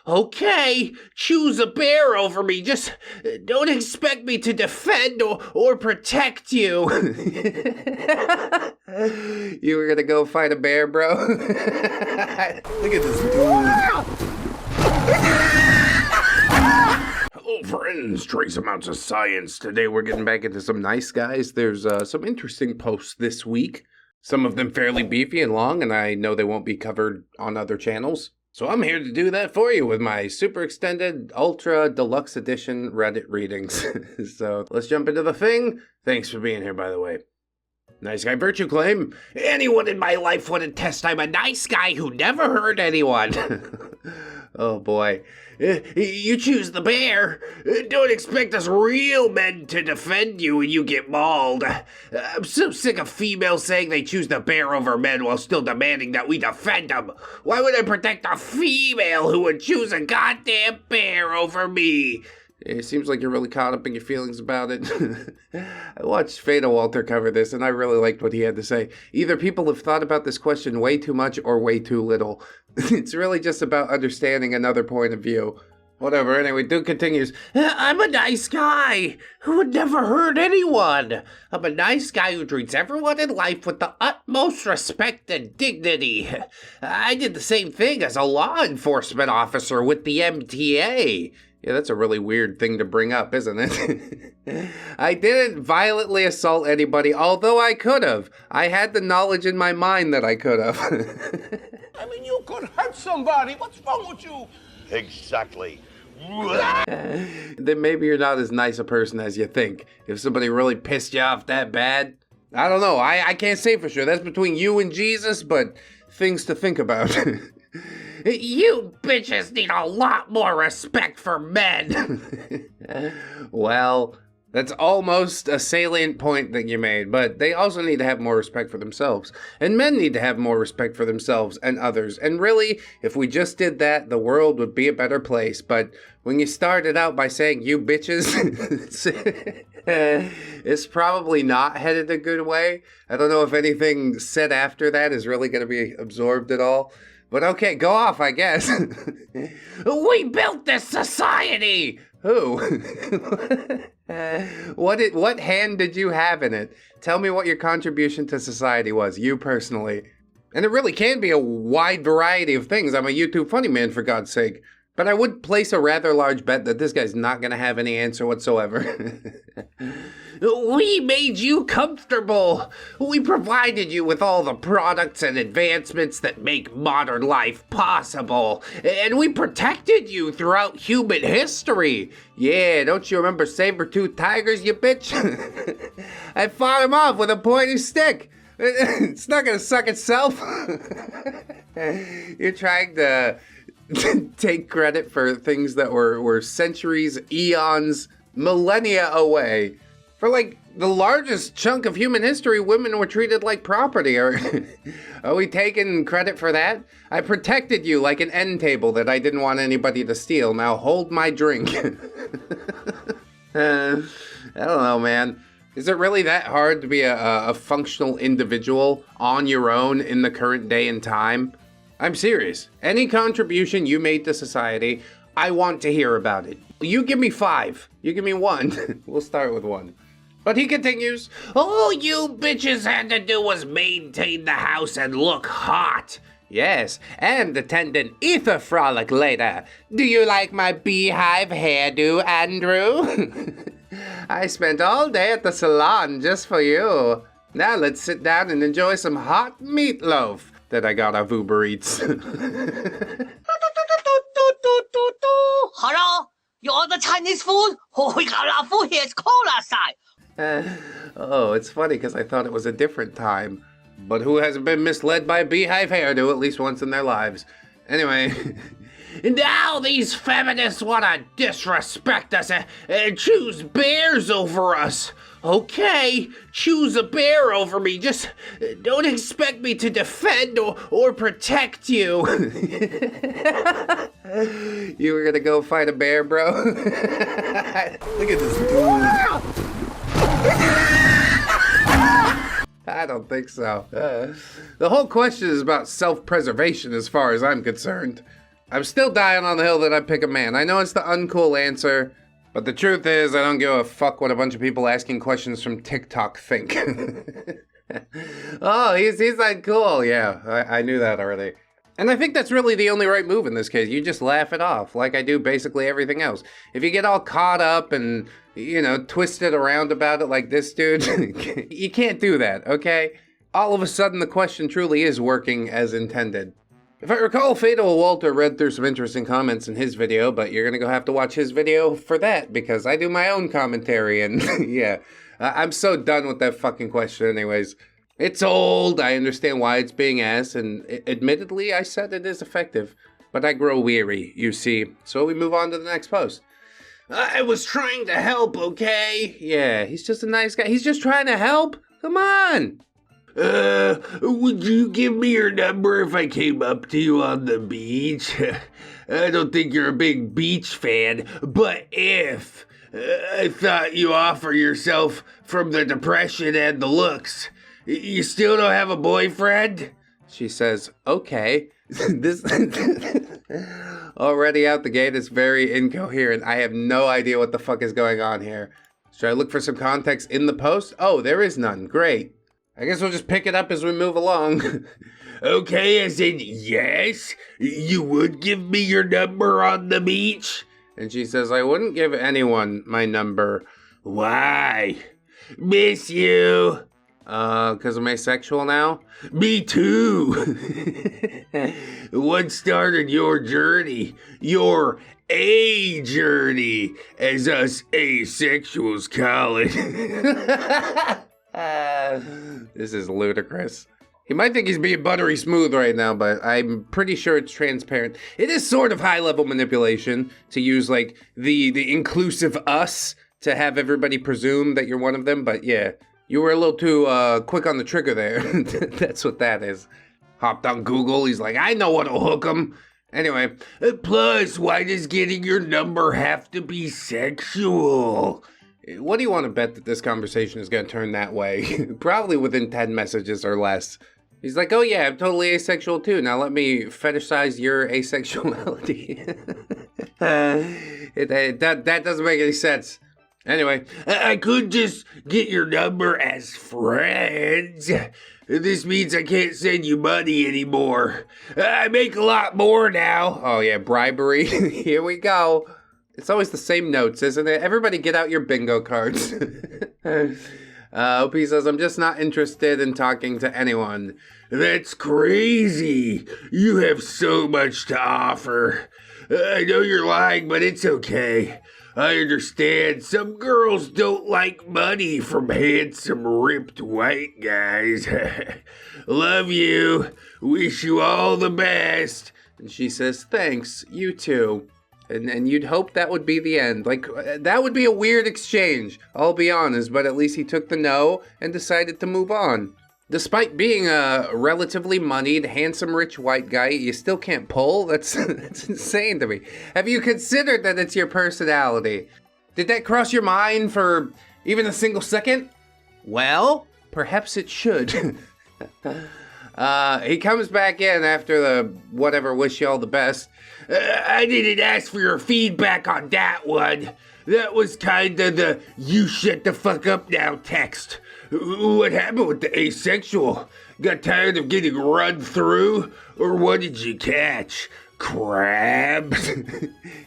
Okay, choose a bear over me. Just don't expect me to defend or protect you. You were gonna go fight a bear, bro? Look at this dude. Hello friends, trace amounts of science. Today we're getting back into some nice guys. There's some interesting posts this week. Some of them fairly beefy and long, and I know they won't be covered on other channels. So I'm here to do that for you with my super extended, ultra deluxe edition Reddit readings. So let's jump into the thing. Thanks for being here, by the way. Nice guy virtue claim. Anyone in my life would attest I'm a nice guy who never hurt anyone. Oh boy. You choose the bear. Don't expect us real men to defend you when you get mauled. I'm so sick of females saying they choose the bear over men while still demanding that we defend them. Why would I protect a female who would choose a goddamn bear over me? It seems like you're really caught up in your feelings about it. I watched Fada Walter cover this, and I really liked what he had to say. Either people have thought about this question way too much or way too little. It's really just about understanding another point of view. Whatever, anyway, dude continues. I'm a nice guy who would never hurt anyone. I'm a nice guy who treats everyone in life with the utmost respect and dignity. I did the same thing as a law enforcement officer with the MTA. Yeah, that's a really weird thing to bring up, isn't it? I didn't violently assault anybody, although I could have. I had the knowledge in my mind that I could have. I mean, you could hurt somebody. What's wrong with you? Exactly. Then maybe you're not as nice a person as you think. If somebody really pissed you off that bad. I don't know. I can't say for sure. That's between you and Jesus, but things to think about. You bitches need a lot more respect for men. Well, that's almost a salient point that you made, but they also need to have more respect for themselves. And men need to have more respect for themselves and others. And really, if we just did that, the world would be a better place. But when you started out by saying, you bitches, it's probably not headed a good way. I don't know if anything said after that is really going to be absorbed at all. But okay, go off, I guess. We built this society! Who? What hand did you have in it? Tell me what your contribution to society was, you personally. And it really can be a wide variety of things. I'm a YouTube funny man, for God's sake. But I would place a rather large bet that this guy's not going to have any answer whatsoever. We made you comfortable. We provided you with all the products and advancements that make modern life possible. And we protected you throughout human history. Yeah, don't you remember saber-toothed tigers, you bitch? I fought him off with a pointy stick. It's not going to suck itself. You're trying to take credit for things that were centuries, eons, millennia away. For like the largest chunk of human history, women were treated like property. Are we taking credit for that? I protected you like an end table that I didn't want anybody to steal. Now hold my drink. I don't know, man. Is it really that hard to be a functional individual on your own in the current day and time? I'm serious. Any contribution you made to society, I want to hear about it. You give me 5. You give me 1. We'll start with 1. But he continues, all you bitches had to do was maintain the house and look hot. Yes, and attend an ether frolic later. Do you like my beehive hairdo, Andrew? I spent all day at the salon just for you. Now let's sit down and enjoy some hot meatloaf that I got off Uber Eats. Hello? You order Chinese food? Oh, we got our food here. It's cold outside. Oh, it's funny because I thought it was a different time. But who hasn't been misled by a beehive hairdo at least once in their lives? Anyway. Now these feminists want to disrespect us and choose bears over us. Okay, choose a bear over me. Just don't expect me to defend or protect you. You were gonna go fight a bear, bro? Look at this dude. I don't think so. The whole question is about self-preservation as far as I'm concerned. I'm still dying on the hill that I'd pick a man. I know it's the uncool answer, but the truth is I don't give a fuck what a bunch of people asking questions from TikTok think. Oh, he's uncool. Yeah, I knew that already. And I think that's really the only right move in this case. You just laugh it off, like I do basically everything else. If you get all caught up and, you know, twisted around about it like this dude, you can't do that, okay? All of a sudden, the question truly is working as intended. If I recall, Fatal Walter read through some interesting comments in his video, but you're gonna have to watch his video for that, because I do my own commentary, and yeah, I'm so done with that fucking question anyways. It's old, I understand why it's being asked, and admittedly, I said it is effective, but I grow weary, you see, so we move on to the next post. I was trying to help, okay? Yeah, he's just a nice guy. He's just trying to help. Come on. Would you give me your number if I came up to you on the beach? I don't think you're a big beach fan, but if I thought you offer yourself from the depression and the looks, you still don't have a boyfriend? She says, okay. This already out the gate is very incoherent. I have no idea what the fuck is going on here. Should I look for some context in the post? Oh, there is none. Great. I guess we'll just pick it up as we move along. Okay, as in yes, you would give me your number on the beach? And she says, I wouldn't give anyone my number. Why? Miss you. 'Cause I'm asexual now? Me too. What started your journey? Your a journey, as us asexuals call it. This is ludicrous. He might think he's being buttery smooth right now, but I'm pretty sure it's transparent. It is sort of high-level manipulation to use, like, the inclusive us to have everybody presume that you're one of them, but yeah. You were a little too quick on the trigger there. That's what that is. Hopped on Google. He's like, I know what'll hook him. Anyway. Plus, why does getting your number have to be sexual? What do you want to bet that this conversation is going to turn that way? Probably within 10 messages or less. He's like, oh yeah, I'm totally asexual too. Now let me fetishize your asexuality. That doesn't make any sense. Anyway, I could just get your number as friends. This means I can't send you money anymore. I make a lot more now. Oh yeah, bribery. Here we go. It's always the same notes, isn't it? Everybody get out your bingo cards. OP says, I'm just not interested in talking to anyone. That's crazy. You have so much to offer. I know you're lying, but it's okay. I understand some girls don't like money from handsome, ripped white guys. Love you. Wish you all the best. And she says, thanks, you too. And you'd hope that would be the end. Like, that would be a weird exchange, I'll be honest, but at least he took the no and decided to move on. Despite being a relatively moneyed, handsome, rich white guy, you still can't pull? That's insane to me. Have you considered that it's your personality? Did that cross your mind for even a single second? Well, perhaps it should. He comes back in after the whatever, wish you all the best. I didn't ask for your feedback on that one. That was kinda the you shut the fuck up now text. What happened with the asexual? Got tired of getting run through? Or what did you catch? Crabs?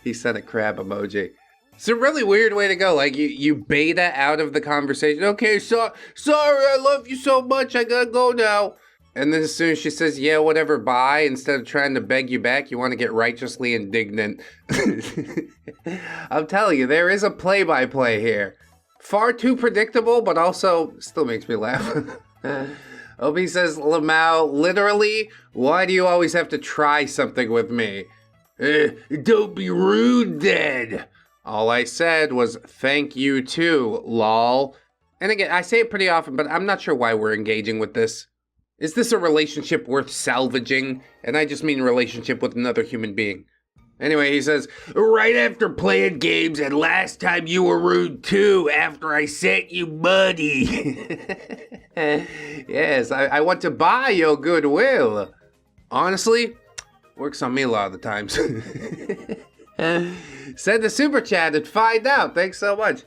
He sent a crab emoji. It's a really weird way to go. Like, you beta out of the conversation. Okay, sorry, I love you so much, I gotta go now. And then as soon as she says, yeah, whatever, bye, instead of trying to beg you back, you want to get righteously indignant. I'm telling you, there is a play-by-play here. Far too predictable, but also still makes me laugh. Obi says, Lamau, literally, why do you always have to try something with me? Don't be rude then. All I said was, thank you too, lol. And again, I say it pretty often, but I'm not sure why we're engaging with this. Is this a relationship worth salvaging? And I just mean relationship with another human being. Anyway, he says, right after playing games, and last time you were rude too, after I sent you money. Yes, I want to buy your goodwill. Honestly, Works on me a lot of the times. Send a super chat and find out. Thanks so much.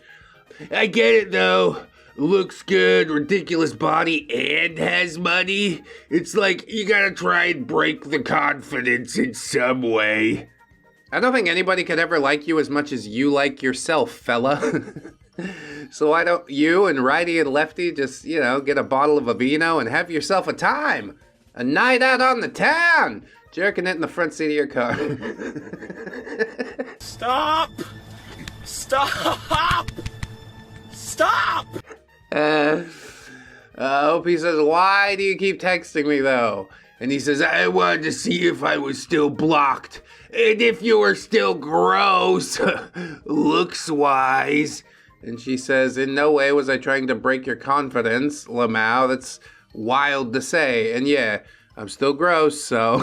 I get it though. Looks good, ridiculous body, and has money. It's like you gotta try and break the confidence in some way. I don't think anybody could ever like you as much as you like yourself, fella. So why don't you and Righty and Lefty just, get a bottle of a vino and have yourself a time? A night out on the town! Jerking it in the front seat of your car. Stop! Stop! Stop! Opie says, why do you keep texting me though? And he says, I wanted to see if I was still blocked. And if you were still gross, looks-wise. And she says, in no way was I trying to break your confidence, Lamau. That's wild to say. And yeah, I'm still gross, so.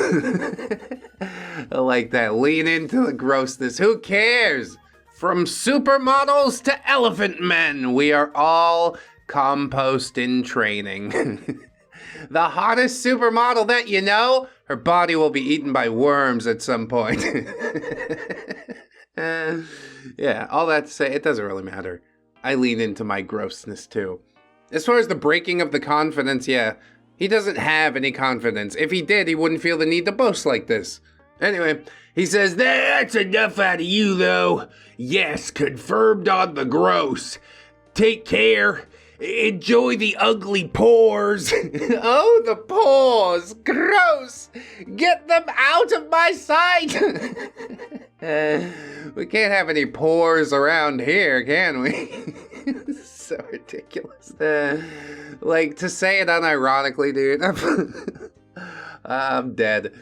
I like that. Lean into the grossness. Who cares? From supermodels to elephant men, we are all compost in training. The hottest supermodel that you know, her body will be eaten by worms at some point. Yeah, all that to say, it doesn't really matter. I lean into my grossness too. As far as the breaking of the confidence, yeah, he doesn't have any confidence. If he did, he wouldn't feel the need to boast like this. Anyway, he says, that's enough out of you though. Yes, confirmed on the gross. Take care. Enjoy the ugly pores. Oh, the pores. Gross. Get them out of my sight. We can't have any pores around here, can we? So ridiculous. Like, to say it unironically, dude. I'm dead.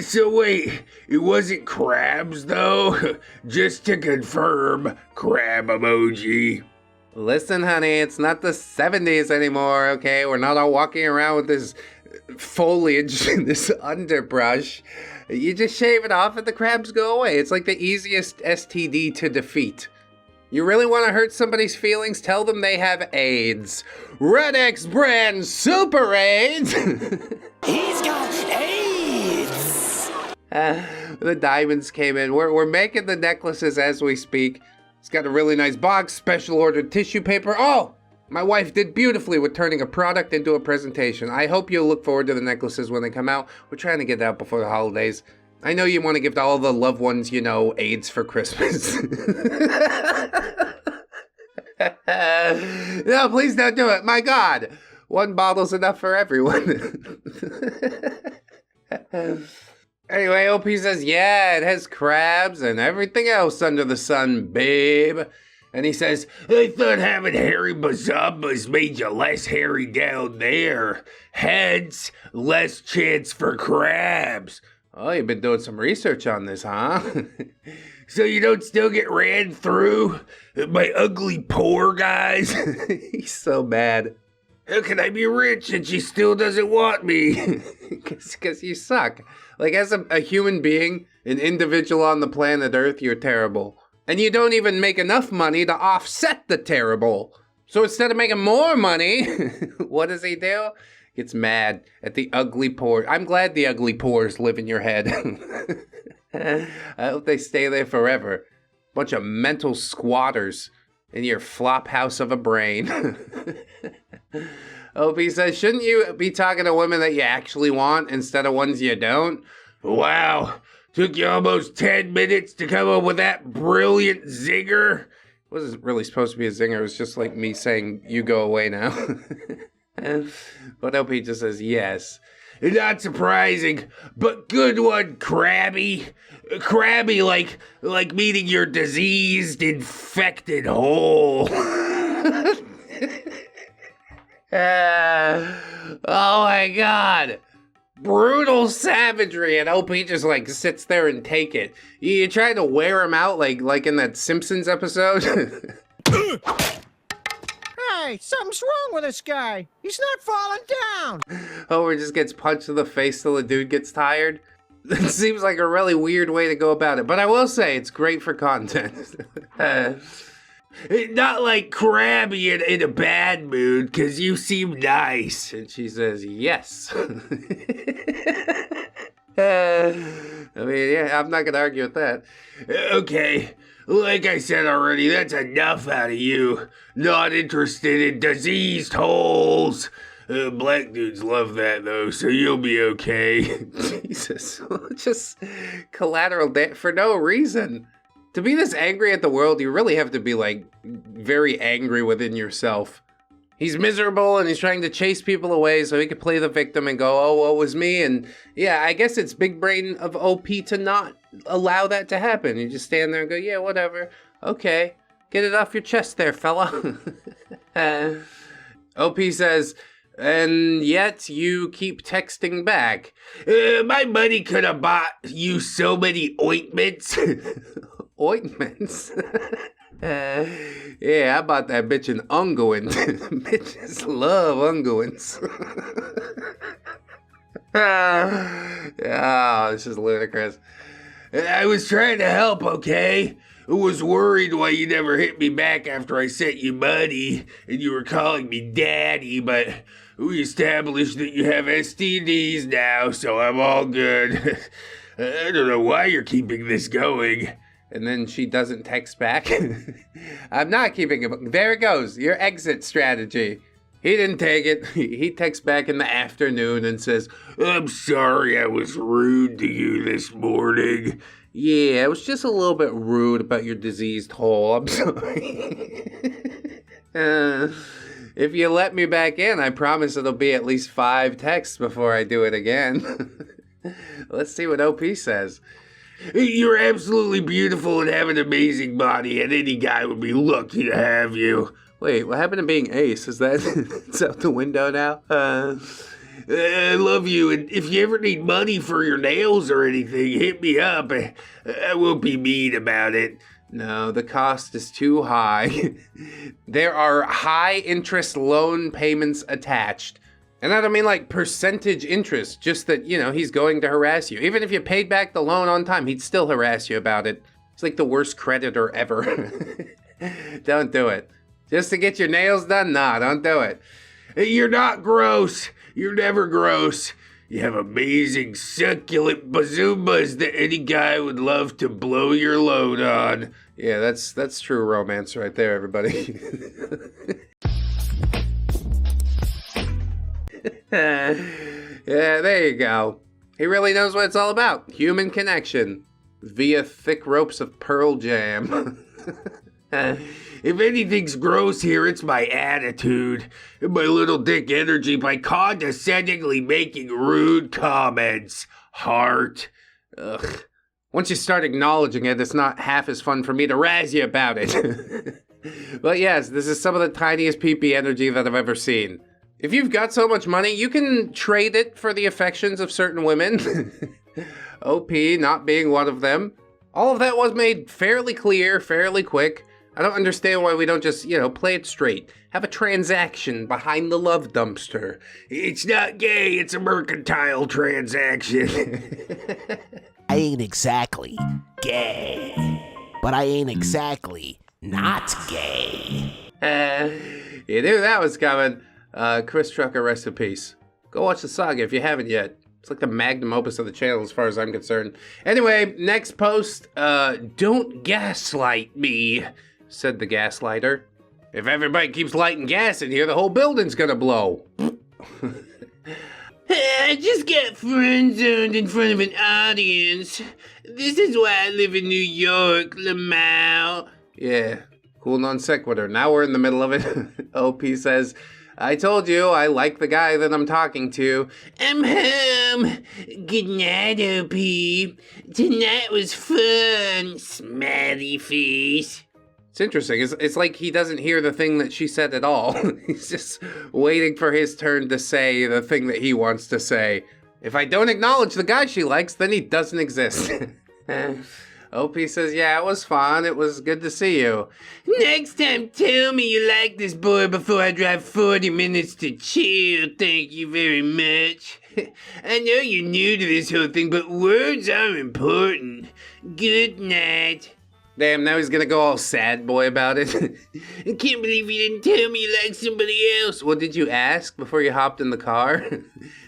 So wait, it wasn't crabs though? Just to confirm, crab emoji. Listen, honey, it's not the 70s anymore, okay? We're not all walking around with this foliage and this underbrush. You just shave it off and the crabs go away. It's like the easiest STD to defeat. You really want to hurt somebody's feelings? Tell them they have AIDS. ReddX brand Super AIDS! He's got AIDS! The diamonds came in. We're making the necklaces as we speak. It's got a really nice box, special ordered tissue paper. Oh, my wife did beautifully with turning a product into a presentation. I hope you'll look forward to the necklaces when they come out. We're trying to get it out before the holidays. I know you want to give to all the loved ones, AIDS for Christmas. No, please don't do it. My God. One bottle's enough for everyone. Anyway, OP says, yeah, it has crabs and everything else under the sun, babe. And he says, I thought having hairy bazambas made you less hairy down there. Hence, less chance for crabs. Oh, you've been doing some research on this, huh? So you don't still get ran through by ugly poor guys? He's so bad. How can I be rich and she still doesn't want me? Because you suck. Like, as a human being, an individual on the planet Earth, you're terrible. And you don't even make enough money to offset the terrible. So instead of making more money, what does he do? Gets mad at the ugly pores. I'm glad the ugly pores live in your head. I hope they stay there forever. Bunch of mental squatters in your flop house of a brain. Opie says, shouldn't you be talking to women that you actually want instead of ones you don't? Wow, took you almost 10 minutes to come up with that brilliant zinger? It wasn't really supposed to be a zinger. It was just like me saying, you go away now. But Opie just says, yes. Not surprising, but good one, Krabby. Krabby like meeting your diseased, infected hole. Oh my God. Brutal savagery, and OP just like sits there and take it. You try to wear him out like in that Simpsons episode. Hey, something's wrong with this guy. He's not falling down. Homer just gets punched in the face till the dude gets tired. It seems like a really weird way to go about it, but I will say it's great for content. Not like Krabby in a bad mood, because you seem nice. And she says, yes. I mean, yeah, I'm not going to argue with that. Okay, like I said already, that's enough out of you. Not interested in diseased holes. Black dudes love that though, so you'll be okay. Jesus, just collateral damage for no reason. To be this angry at the world, you really have to be like very angry within yourself. He's miserable and he's trying to chase people away so he could play the victim and go, oh, woe was me. And yeah, I guess it's big brain of OP to not allow that to happen. You just stand there and go, yeah, whatever. Okay, get it off your chest there, fella. OP says, and yet you keep texting back. My buddy could have bought you so many ointments. Ointments? Yeah, I bought that bitch an unguent. Bitches love unguents. Oh, this is ludicrous. I was trying to help, okay? I was worried why you never hit me back after I sent you money and you were calling me daddy, but we established that you have STDs now, so I'm all good. I don't know why you're keeping this going. And then she doesn't text back. I'm not keeping it. There it goes. Your exit strategy. He didn't take it. He texts back in the afternoon and says, I'm sorry I was rude to you this morning. Yeah, it was just a little bit rude about your diseased hole. I'm sorry. If you let me back in, I promise it'll be at least 5 texts before I do it again. Let's see what OP says. You're absolutely beautiful and have an amazing body, and any guy would be lucky to have you. Wait, what happened to being ace? Is that it's out the window now? I love you, and if you ever need money for your nails or anything, hit me up. I won't be mean about it. No, the cost is too high. There are high interest loan payments attached. And I don't mean like percentage interest, just that, you know, he's going to harass you. Even if you paid back the loan on time, he'd still harass you about it. It's like the worst creditor ever. Don't do it. Just to get your nails done? Nah, don't do it. You're not gross. You're never gross. You have amazing succulent bazoomas that any guy would love to blow your load on. Yeah, that's true romance right there, everybody. Yeah, there you go. He really knows what it's all about. Human connection. Via thick ropes of pearl jam. If anything's gross here, it's my attitude. And my little dick energy by condescendingly making rude comments. Heart. Ugh. Once you start acknowledging it, it's not half as fun for me to razz you about it. But yes, this is some of the tiniest PP energy that I've ever seen. If you've got so much money, you can trade it for the affections of certain women. OP not being one of them. All of that was made fairly clear, fairly quick. I don't understand why we don't just, you know, play it straight. Have a transaction behind the love dumpster. It's not gay, it's a mercantile transaction. I ain't exactly gay, but I ain't exactly not gay. You knew that was coming. Chris Trucker, rest in peace. Go watch the saga if you haven't yet. It's like the magnum opus of the channel as far as I'm concerned. Anyway, next post, don't gaslight me, said the gaslighter. If everybody keeps lighting gas in here, the whole building's gonna blow. I just got friendzoned in front of an audience. This is why I live in New York, Lamau. Yeah, cool non sequitur. Now we're in the middle of it. OP says, I told you I like the guy that I'm talking to. I'm home. Good night, OP. Tonight was fun, smiley face. It's interesting. It's like he doesn't hear the thing that she said at all. He's just waiting for his turn to say the thing that he wants to say. If I don't acknowledge the guy she likes, then he doesn't exist. OP says, yeah, it was fun. It was good to see you. Next time, tell me you like this boy before I drive 40 minutes to chill. Thank you very much. I know you're new to this whole thing, but words are important. Good night. Damn, now he's gonna go all sad boy about it. I can't believe you didn't tell me you like somebody else. Well, did you ask before you hopped in the car?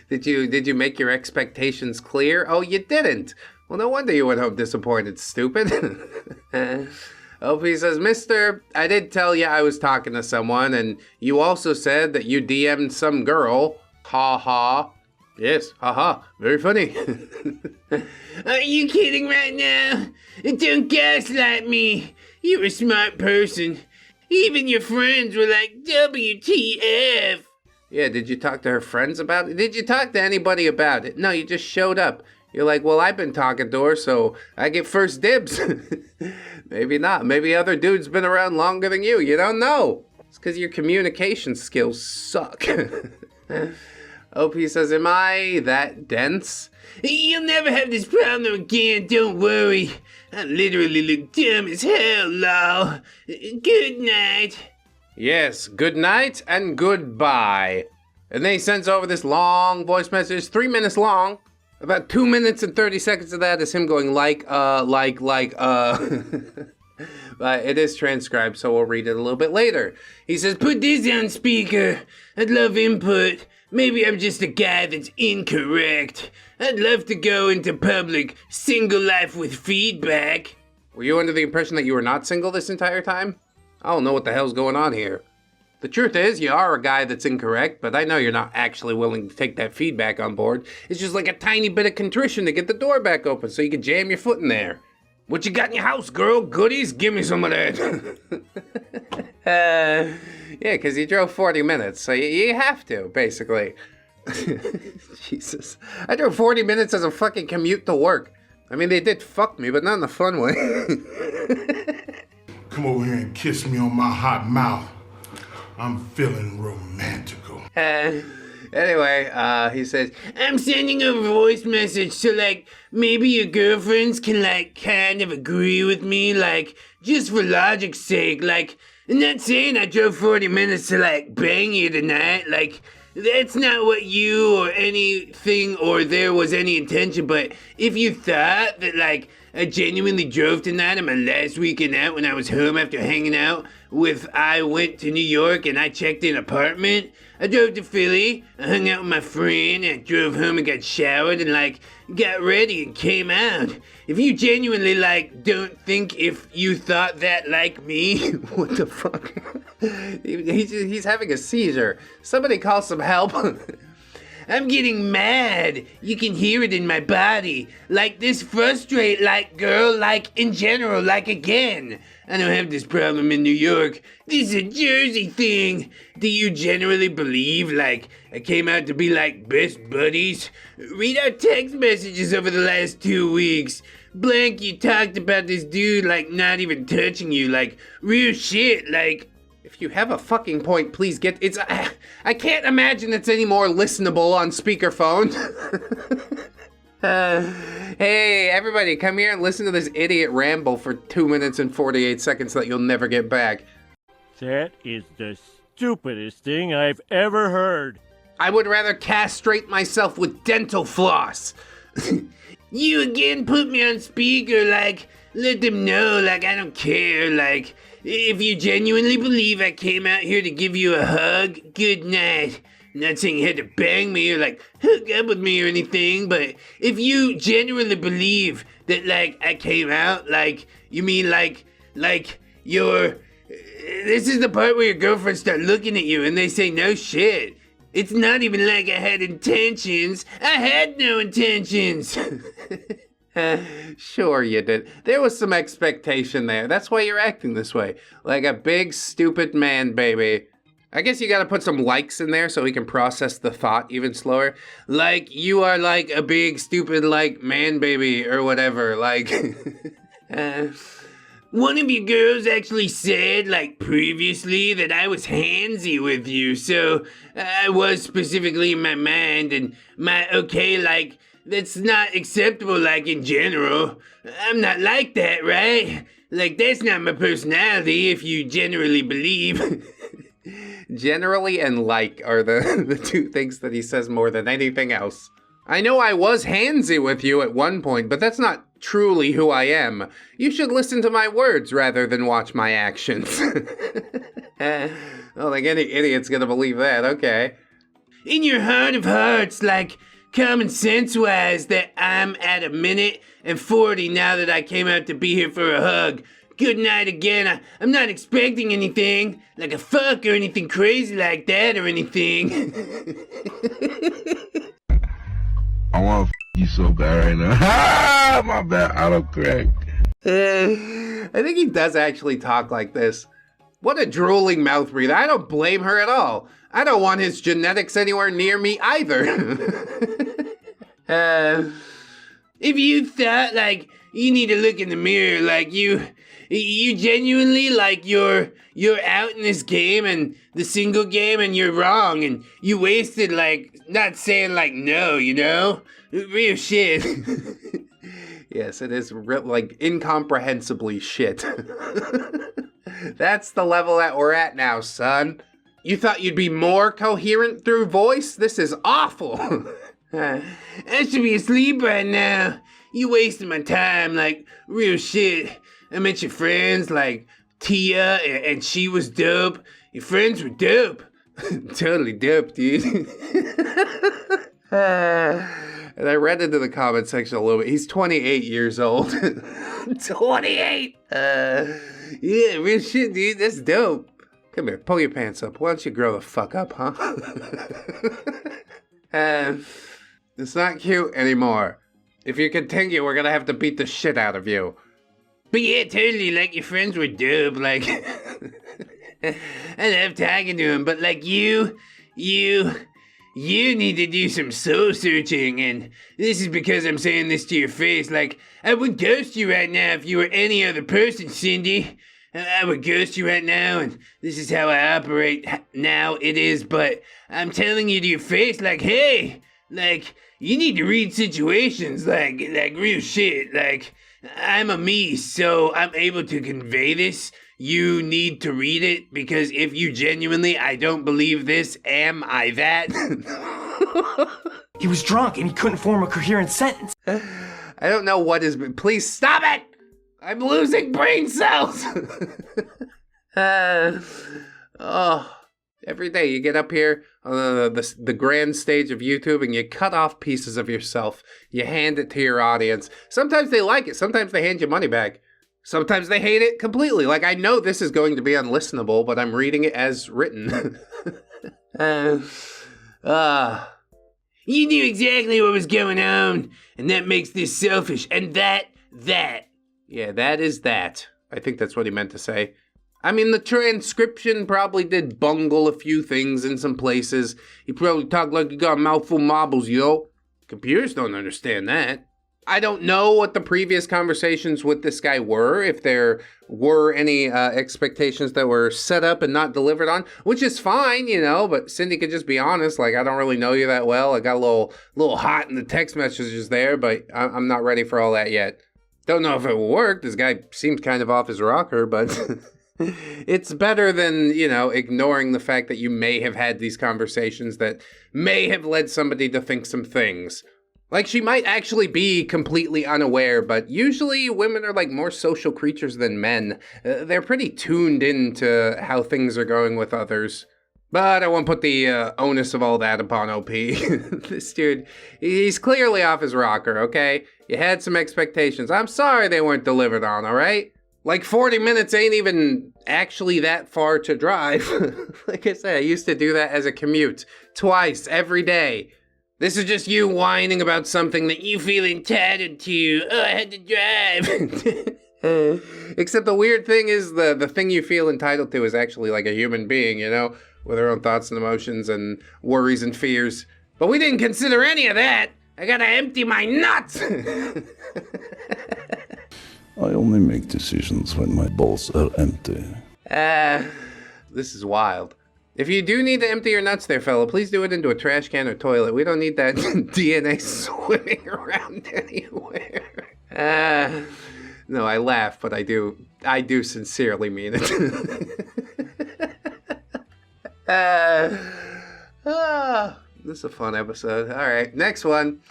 Did you make your expectations clear? Oh, you didn't. Well, no wonder you went home disappointed, stupid. OP says, Mister, I did tell you I was talking to someone, and you also said that you DM'd some girl. Ha ha. Yes, haha, very funny. Are you kidding right now? Don't gaslight me. You're a smart person. Even your friends were like, WTF. Yeah, did you talk to her friends about it? Did you talk to anybody about it? No, you just showed up. You're like, well, I've been talking to her, so I get first dibs. Maybe not. Maybe other dude's been around longer than you. You don't know. It's because your communication skills suck. OP says, am I that dense? You'll never have this problem again, don't worry. I literally look dumb as hell, lol. Good night. Yes, good night and goodbye. And then he sends over this long voice message, 3 minutes long. About 2 minutes and 30 seconds of that is him going But it is transcribed, so we'll read it a little bit later. He says, put this on speaker. I'd love input. Maybe I'm just a guy that's incorrect. I'd love to go into public, single life with feedback. Were you under the impression that you were not single this entire time? I don't know what the hell's going on here. The truth is, you are a guy that's incorrect, but I know you're not actually willing to take that feedback on board. It's just like a tiny bit of contrition to get the door back open so you can jam your foot in there. What you got in your house, girl? Goodies? Give me some of that. Yeah, because you drove 40 minutes, so you have to, basically. Jesus. I drove 40 minutes as a fucking commute to work. I mean, they did fuck me, but not in a fun way. Come over here and kiss me on my hot mouth. I'm feeling romantical. Anyway, he says, I'm sending a voice message so, like, maybe your girlfriends can, like, kind of agree with me, like, just for logic's sake. Like, I'm not saying I drove 40 minutes to, like, bang you tonight. Like, that's not what you or anything or there was any intention. But if you thought that, like, I genuinely drove tonight on my last weekend out when I was home after hanging out with I went to New York and I checked in an apartment. I drove to Philly, I hung out with my friend, and I drove home and got showered and, like, got ready and came out. If you genuinely, like, don't think if you thought that like me, what the fuck? He's having a seizure. Somebody call some help. I'm getting mad. You can hear it in my body. Like this frustrate, like girl, like in general, like again. I don't have this problem in New York. This is a Jersey thing. Do you generally believe, like, I came out to be like best buddies? Read our text messages over the last 2 weeks. Blank, you talked about this dude, like, not even touching you. Like, real shit, like... If you have a fucking point, please get... I can't imagine it's any more listenable on speakerphone. Hey, everybody, come here and listen to this idiot ramble for 2 minutes and 48 seconds that you'll never get back. That is the stupidest thing I've ever heard. I would rather castrate myself with dental floss. You again put me on speaker, like, let them know, like, I don't care, like... If you genuinely believe I came out here to give you a hug, good night. I'm not saying you had to bang me or like hook up with me or anything, but if you genuinely believe that like I came out, like you mean like you're... This is the part where your girlfriends start looking at you and they say no shit. It's not even like I had intentions. I had no intentions. Sure you did. There was some expectation there. That's why you're acting this way. Like a big, stupid man, baby. I guess you gotta put some likes in there so he can process the thought even slower. Like, you are like a big, stupid, like, man baby or whatever. Like, one of you girls actually said, like, previously that I was handsy with you. So, I was specifically in my mind and my, okay, like... That's not acceptable, like, in general. I'm not like that, right? Like, that's not my personality, if you generally believe. Generally and like are the two things that he says more than anything else. I know I was handsy with you at one point, but that's not truly who I am. You should listen to my words rather than watch my actions. I don't think any idiot's gonna believe that, okay. in your heart of hearts, like common sense wise, that I'm at a minute and 40 now that I came out to be here for a hug. Good night again. I'm not expecting anything, like a fuck or anything crazy like that or anything. I want to you so bad right now. Ah, my bad, autocorrect. I think he does actually talk like this. What a drooling mouth breather. I don't blame her at all. I don't want his genetics anywhere near me either. If you thought, like, you need to look in the mirror, like, you genuinely, like, you're out in this game and the single game and you're wrong and you wasted, like, not saying, like, no, you know? Real shit. Yes, it is like incomprehensibly shit. That's the level that we're at now, son. You thought you'd be more coherent through voice? This is awful. I should be asleep right now. You wasting my time, like, real shit. I met your friends, like Tia, and she was dope. Your friends were dope. Totally dope, dude. And I read into the comment section a little bit. He's 28 years old. 28? Yeah, real shit, dude. That's dope. Come here, pull your pants up. Why don't you grow the fuck up, huh? It's not cute anymore. If you continue, we're gonna have to beat the shit out of you. But yeah, totally, like, your friends were dope, like, I love talking to them, but, like, you need to do some soul searching, and this is because I'm saying this to your face, like, I would ghost you right now if you were any other person, Cindy. I would ghost you right now, and this is how I operate now, it is, but I'm telling you to your face, like, hey, like, you need to read situations, like real shit, like, I'm a me, so I'm able to convey this. You need to read it, because if you genuinely, I don't believe this, am I that? He was drunk and he couldn't form a coherent sentence. I don't know what is, please stop it! I'm losing brain cells! Every day you get up here on the grand stage of YouTube and you cut off pieces of yourself. You hand it to your audience. Sometimes they like it. Sometimes they hand you money back. Sometimes they hate it completely. Like, I know this is going to be unlistenable, but I'm reading it as written. You knew exactly what was going on, and that makes this selfish, and that. Yeah, that is that. I think that's what he meant to say. I mean, the transcription probably did bungle a few things in some places. He probably talked like he got a mouthful of marbles, yo. Computers don't understand that. I don't know what the previous conversations with this guy were, if there were any expectations that were set up and not delivered on, which is fine, you know, but Cindy could just be honest, like, I don't really know you that well. I got a little hot in the text messages there, but I'm not ready for all that yet. Don't know if it will work. This guy seems kind of off his rocker, but it's better than, you know, ignoring the fact that you may have had these conversations that may have led somebody to think some things. Like, she might actually be completely unaware, but usually women are, like, more social creatures than men. They're pretty tuned into how things are going with others. But I won't put the onus of all that upon OP. This dude, he's clearly off his rocker, okay? You had some expectations. I'm sorry they weren't delivered on, all right? Like, 40 minutes ain't even actually that far to drive. Like I said, I used to do that as a commute. Twice, every day. This is just you whining about something that you feel entitled to. Oh, I had to drive. Except the weird thing is the thing you feel entitled to is actually like a human being, you know? With their own thoughts and emotions and worries and fears. But we didn't consider any of that. I gotta empty my nuts. I only make decisions when my balls are empty. This is wild. If you do need to empty your nuts there, fella, please do it into a trash can or toilet. We don't need that DNA swimming around anywhere. No, I laugh, but I do sincerely mean it. This is a fun episode. All right, next one.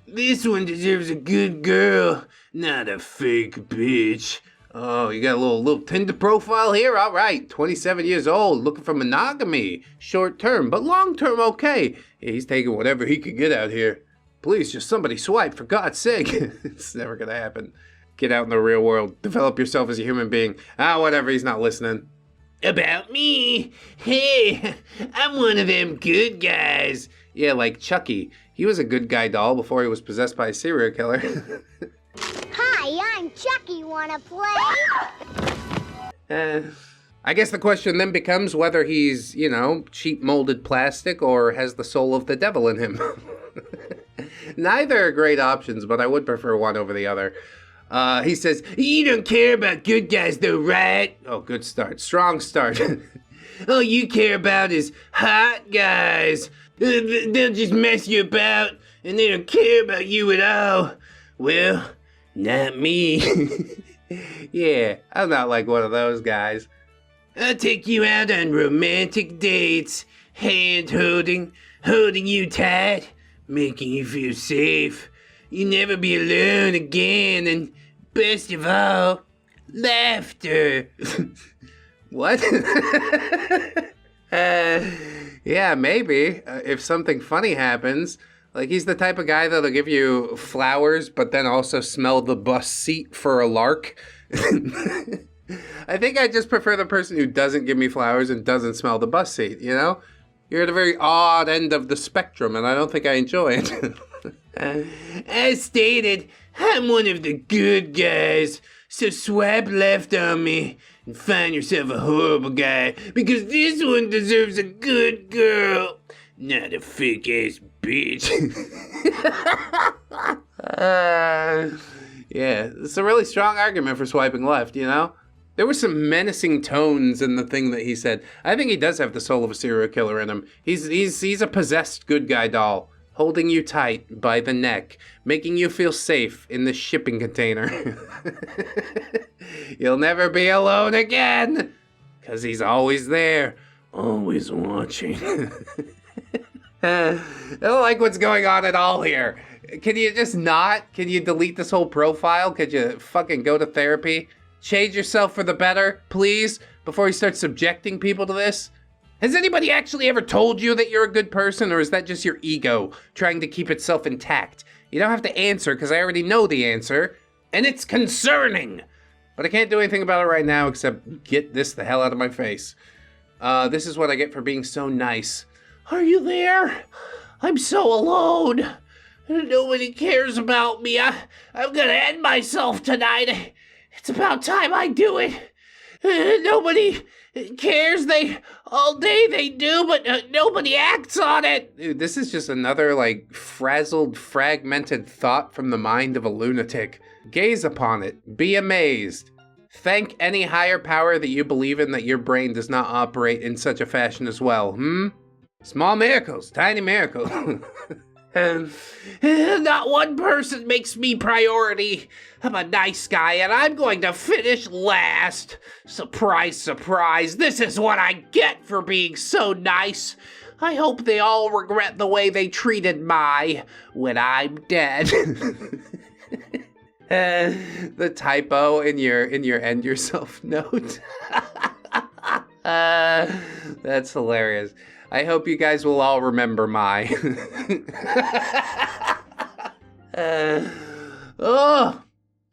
This one deserves a good girl, not a fake bitch. Oh, you got a little Tinder profile here? All right, 27 years old, looking for monogamy. Short term, but long term okay. Yeah, he's taking whatever he could get out here. Please, just somebody swipe, for God's sake. It's never gonna happen. Get out in the real world. Develop yourself as a human being. Whatever, he's not listening. About me? Hey, I'm one of them good guys. Yeah, like Chucky. He was a good guy doll before he was possessed by a serial killer. Hi, I'm Chucky. Wanna play? I guess the question then becomes whether he's, cheap molded plastic or has the soul of the devil in him. Neither are great options, but I would prefer one over the other. He says, you don't care about good guys though, right? Oh, good start. Strong start. All you care about is hot guys. They'll just mess you about, and they don't care about you at all. Well, not me. Yeah, I'm not like one of those guys. I'll take you out on romantic dates, hand-holding, holding you tight, making you feel safe. You'll never be alone again, and best of all, laughter. What? Yeah, maybe. If something funny happens. Like, he's the type of guy that'll give you flowers, but then also smell the bus seat for a lark. I think I just prefer the person who doesn't give me flowers and doesn't smell the bus seat, You're at a very odd end of the spectrum, and I don't think I enjoy it. As stated, I'm one of the good guys, so swipe left on me and find yourself a horrible guy, because this one deserves a good girl, not a fake-ass bitch. Yeah, it's a really strong argument for swiping left, There were some menacing tones in the thing that he said. I think he does have the soul of a serial killer in him. He's a possessed good guy doll, holding you tight by the neck, making you feel safe in the shipping container. You'll never be alone again, 'cause he's always there, always watching. I don't like what's going on at all here. Can you just not? Can you delete this whole profile? Could you fucking go to therapy? Change yourself for the better, please, before you start subjecting people to this? Has anybody actually ever told you that you're a good person, or is that just your ego trying to keep itself intact? You don't have to answer, because I already know the answer, and it's concerning. But I can't do anything about it right now except get this the hell out of my face. This is what I get for being so nice. Are you there? I'm so alone. Nobody cares about me. I'm gonna end myself tonight. It's about time I do it. Nobody cares. All day they do, but nobody acts on it. Dude, this is just another, frazzled, fragmented thought from the mind of a lunatic. Gaze upon it. Be amazed. Thank any higher power that you believe in that your brain does not operate in such a fashion as well, Small miracles, tiny miracles. Not one person makes me priority. I'm a nice guy, and I'm going to finish last. Surprise, surprise, this is what I get for being so nice. I hope they all regret the way they treated my when I'm dead. The typo in your end yourself note. That's hilarious. I hope you guys will all remember my.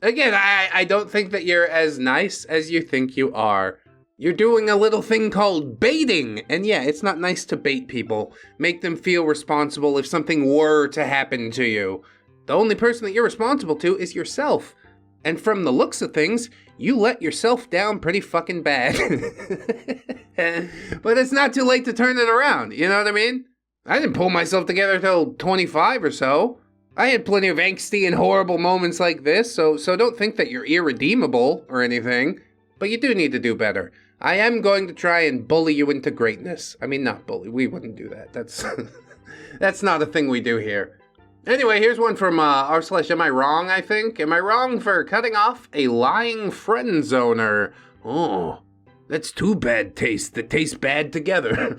Again, I don't think that you're as nice as you think you are. You're doing a little thing called baiting. And yeah, it's not nice to bait people. Make them feel responsible if something were to happen to you. The only person that you're responsible to is yourself. And from the looks of things, you let yourself down pretty fucking bad. But it's not too late to turn it around, you know what I mean? I didn't pull myself together till 25 or so. I had plenty of angsty and horrible moments like this, so don't think that you're irredeemable or anything. But you do need to do better. I am going to try and bully you into greatness. I mean, not bully, we wouldn't do that. That's not a thing we do here. Anyway, here's one from r/Am I Wrong, I think? Am I wrong for cutting off a lying friendzoner? Oh, that's two bad tastes that taste bad together.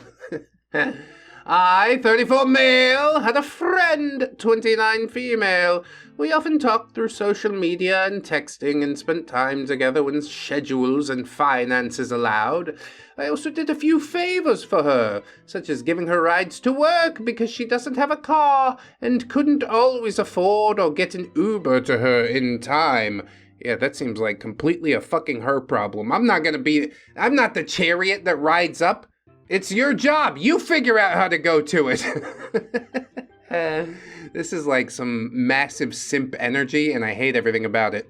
I, 34 male, had a friend, 29 female. We often talked through social media and texting and spent time together when schedules and finances allowed. I also did a few favors for her, such as giving her rides to work because she doesn't have a car and couldn't always afford or get an Uber to her in time. Yeah, that seems like completely a fucking her problem. I'm not the chariot that rides up. It's your job. You figure out how to go to it. This is like some massive simp energy, and I hate everything about it.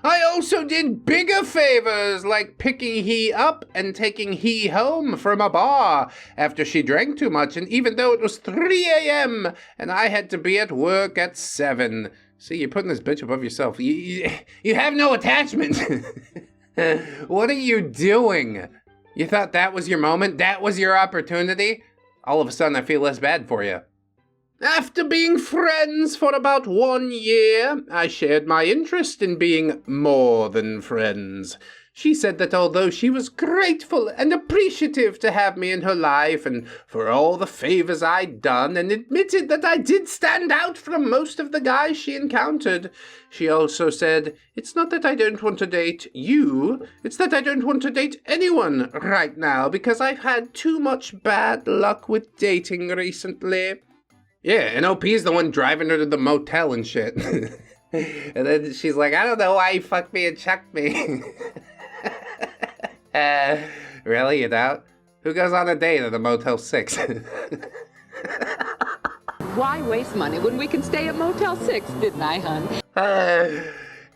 I also did bigger favors, like picking he up and taking he home from a bar after she drank too much, and even though it was 3 a.m. and I had to be at work at 7. See, you're putting this bitch above yourself. You have no attachment. What are you doing? You thought that was your moment? That was your opportunity? All of a sudden, I feel less bad for you. After being friends for about 1 year, I shared my interest in being more than friends. She said that although she was grateful and appreciative to have me in her life and for all the favors I'd done, and admitted that I did stand out from most of the guys she encountered, she also said, "It's not that I don't want to date you, it's that I don't want to date anyone right now because I've had too much bad luck with dating recently." Yeah, and OP's the one driving her to the motel and shit. And then she's like, "I don't know why you fucked me and chucked me." Really, you doubt? Who goes on a date at a Motel 6? Why waste money when we can stay at Motel 6, didn't I, hun?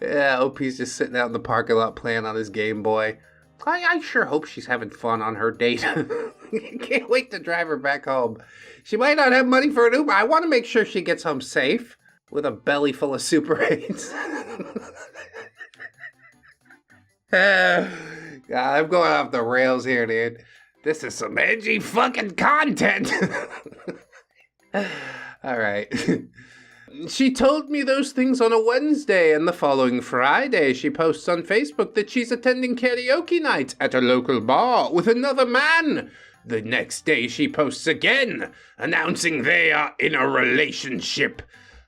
Yeah, OP's just sitting out in the parking lot playing on his Game Boy. I sure hope she's having fun on her date. Can't wait to drive her back home. She might not have money for an Uber. I want to make sure she gets home safe with a belly full of Super 8s. I'm going off the rails here, dude. This is some edgy fucking content. All right. She told me those things on a Wednesday, and the following Friday she posts on Facebook that she's attending karaoke night at a local bar with another man. The next day she posts again, announcing they are in a relationship.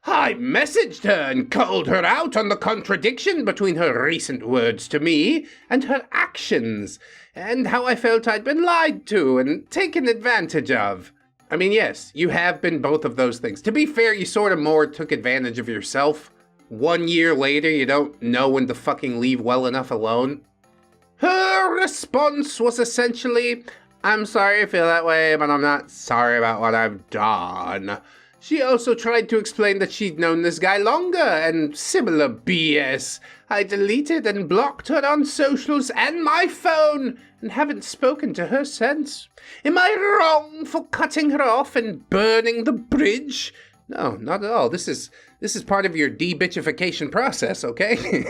I messaged her and called her out on the contradiction between her recent words to me and her actions, and how I felt I'd been lied to and taken advantage of. I mean, yes, you have been both of those things. To be fair, you sort of more took advantage of yourself. 1 year later, you don't know when to fucking leave well enough alone. Her response was essentially, "I'm sorry I feel that way, but I'm not sorry about what I've done." She also tried to explain that she'd known this guy longer, and similar BS. I deleted and blocked her on socials and my phone, and haven't spoken to her since. Am I wrong for cutting her off and burning the bridge? No, not at all. This is part of your de-bitchification process, okay?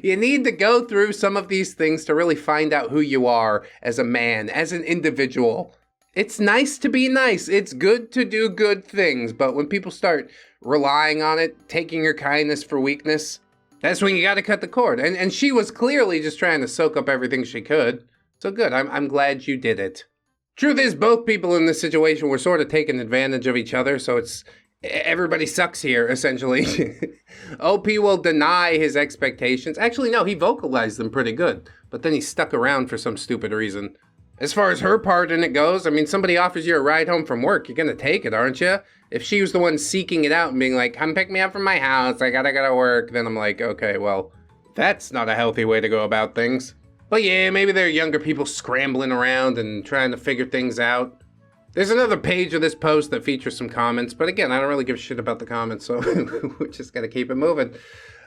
You need to go through some of these things to really find out who you are as a man, as an individual. It's nice to be nice. It's good to do good things. But when people start relying on it, taking your kindness for weakness, that's when you got to cut the cord. And she was clearly just trying to soak up everything she could. So good. I'm glad you did it. Truth is, both people in this situation were sort of taking advantage of each other. So everybody sucks here, essentially. OP will deny his expectations. Actually, no, he vocalized them pretty good. But then he stuck around for some stupid reason. As far as her part in it goes, I mean, somebody offers you a ride home from work, you're gonna take it, aren't you? If she was the one seeking it out and being like, "Come pick me up from my house, I gotta go to work," then I'm like, okay, well, that's not a healthy way to go about things. But yeah, maybe they're younger people scrambling around and trying to figure things out. There's another page of this post that features some comments, but again, I don't really give a shit about the comments, so we're just gonna keep it moving.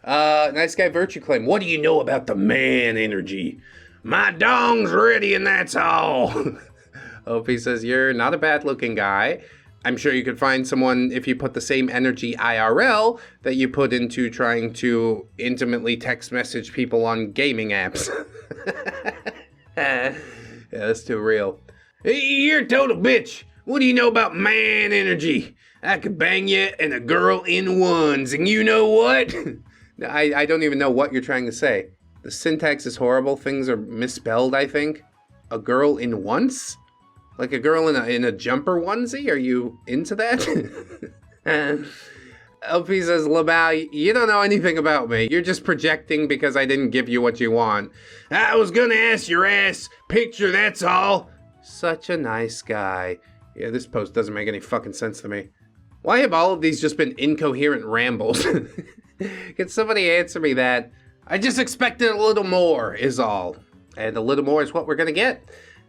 Nice Guy Virtue Claim, what do you know about the man energy? My dong's ready and that's all. OP says, you're not a bad looking guy. I'm sure you could find someone if you put the same energy IRL that you put into trying to intimately text message people on gaming apps. Yeah, that's too real. Hey, you're a total bitch. What do you know about man energy? I could bang you and a girl in ones, and you know what? I don't even know what you're trying to say. The syntax is horrible. Things are misspelled, I think. A girl in once? Like a girl in a jumper onesie? Are you into that? LP says, LaBelle, you don't know anything about me. You're just projecting because I didn't give you what you want. I was gonna ask your ass picture, that's all. Such a nice guy. Yeah, this post doesn't make any fucking sense to me. Why have all of these just been incoherent rambles? Can somebody answer me that? I just expected a little more, is all. And a little more is what we're gonna get.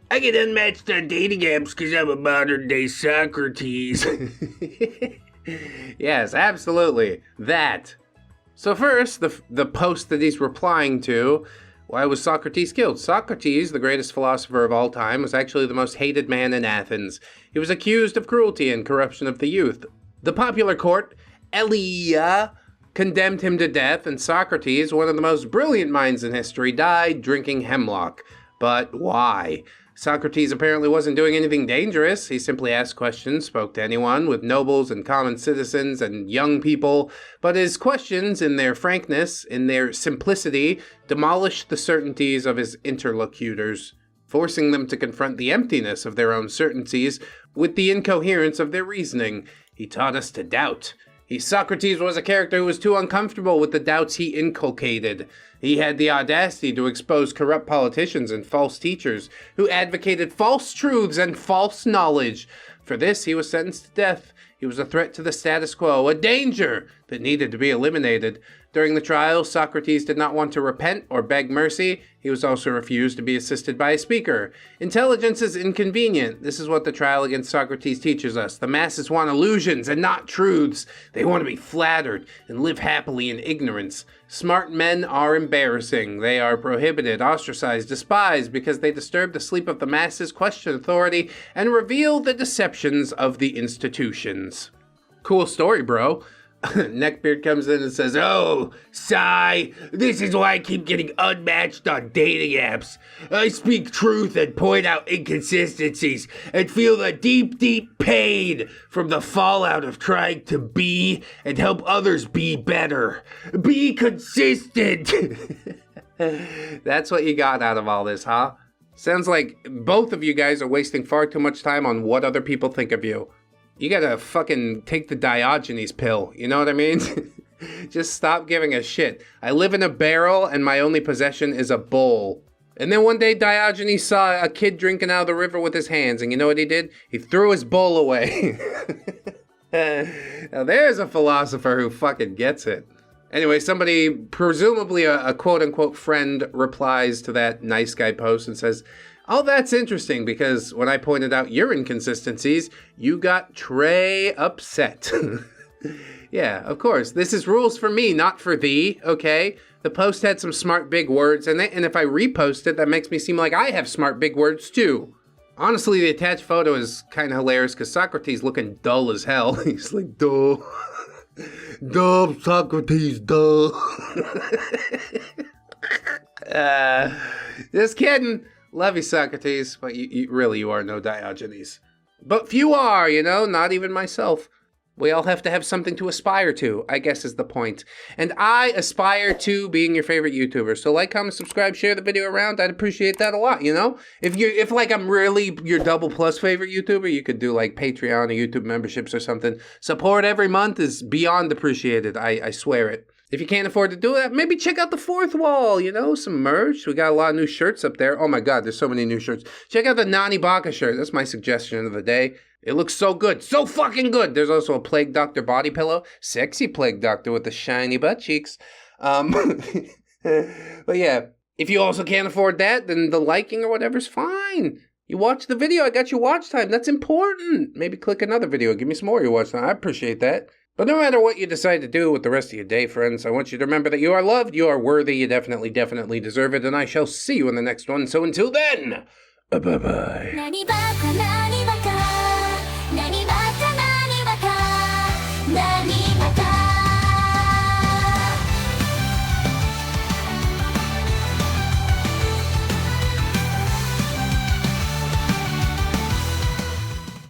I get unmatched on dating apps because I'm a modern day Socrates. Yes, absolutely. That. So first, the post that he's replying to, why was Socrates killed? Socrates, the greatest philosopher of all time, was actually the most hated man in Athens. He was accused of cruelty and corruption of the youth. The popular court, Elia, condemned him to death, and Socrates, one of the most brilliant minds in history, died drinking hemlock. But why? Socrates apparently wasn't doing anything dangerous. He simply asked questions, spoke to anyone, with nobles and common citizens and young people. But his questions, in their frankness, in their simplicity, demolished the certainties of his interlocutors, forcing them to confront the emptiness of their own certainties with the incoherence of their reasoning. He taught us to doubt. Socrates was a character who was too uncomfortable with the doubts he inculcated. He had the audacity to expose corrupt politicians and false teachers who advocated false truths and false knowledge. For this, he was sentenced to death. He was a threat to the status quo, a danger that needed to be eliminated. During the trial, Socrates did not want to repent or beg mercy. He was also refused to be assisted by a speaker. Intelligence is inconvenient. This is what the trial against Socrates teaches us. The masses want illusions and not truths. They want to be flattered and live happily in ignorance. Smart men are embarrassing. They are prohibited, ostracized, despised because they disturb the sleep of the masses, question authority, and reveal the deceptions of the institutions. Cool story, bro. Neckbeard comes in and says, "Oh, sigh, this is why I keep getting unmatched on dating apps. I speak truth and point out inconsistencies and feel the deep, deep pain from the fallout of trying to be and help others be better. Be consistent." That's what you got out of all this, huh? Sounds like both of you guys are wasting far too much time on what other people think of you. You gotta fucking take the Diogenes pill, you know what I mean? Just stop giving a shit. I live in a barrel and my only possession is a bowl. And then one day Diogenes saw a kid drinking out of the river with his hands, and you know what he did? He threw his bowl away. Now there's a philosopher who fucking gets it. Anyway, somebody, presumably a quote-unquote friend, replies to that nice guy post and says, "Oh, that's interesting, because when I pointed out your inconsistencies, you got Trey upset." Yeah, of course. This is rules for me, not for thee, okay? The post had some smart big words in it, and if I repost it, that makes me seem like I have smart big words too. Honestly, the attached photo is kind of hilarious because Socrates looking dull as hell. He's like, duh. Duh, Socrates, duh. Just kidding. Love you, Socrates, but you are no Diogenes. But few are, you know, not even myself. We all have to have something to aspire to, I guess is the point. And I aspire to being your favorite YouTuber. So like, comment, subscribe, share the video around. I'd appreciate that a lot, you know? If like I'm really your double plus favorite YouTuber, you could do like Patreon or YouTube memberships or something. Support every month is beyond appreciated, I swear it. If you can't afford to do that, maybe check out the fourth wall, you know, some merch. We got a lot of new shirts up there. Oh my God, there's so many new shirts. Check out the Nani Baka shirt. That's my suggestion of the day. It looks so good. So fucking good. There's also a Plague Doctor body pillow. Sexy Plague Doctor with the shiny butt cheeks. But yeah, if you also can't afford that, then the liking or whatever's fine. You watch the video. I got your watch time. That's important. Maybe click another video. Give me some more of your watch time. I appreciate that. But no matter what you decide to do with the rest of your day, friends, I want you to remember that you are loved, you are worthy, you definitely deserve it, and I shall see you in the next one. So until then, bye-bye.